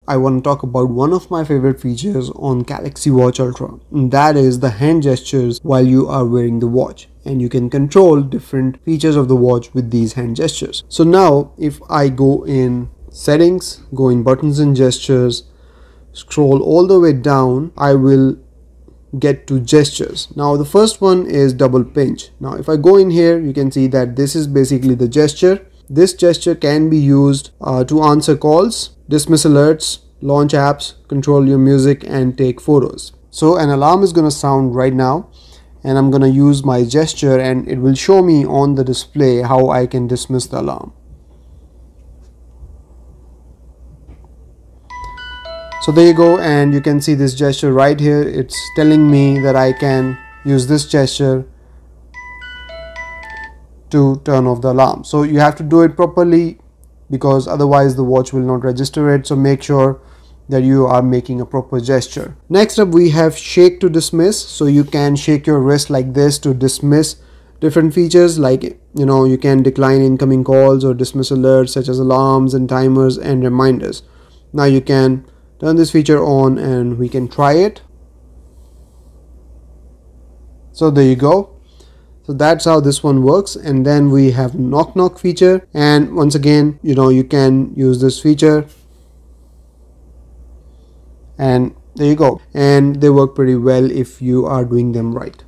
I want to talk about one of my favorite features on Galaxy Watch Ultra, and that is the hand gestures while you are wearing the watch, and you can control different features of the watch with these hand gestures. So now if I go in settings, go in buttons and gestures, scroll all the way down, I will get to gestures. Now the first one is double pinch. Now if I go in here, you can see that this is basically the gesture. This gesture can be used to answer calls, dismiss alerts, launch apps, control your music, and take photos. So an alarm is going to sound right now, and I'm going to use my gesture and it will show me on the display how I can dismiss the alarm. So there you go, and you can see this gesture right here. It's telling me that I can use this gesture to turn off the alarm. So you have to do it properly because otherwise the watch will not register it. So make sure that you are making a proper gesture. Next up we have shake to dismiss. So you can shake your wrist like this to dismiss different features, like you can decline incoming calls or dismiss alerts such as alarms and timers and reminders. Now you can turn this feature on and we can try it. So there you go. So that's how this one works. And then we have knock knock feature, and once again you can use this feature, and there you go, and they work pretty well if you are doing them right.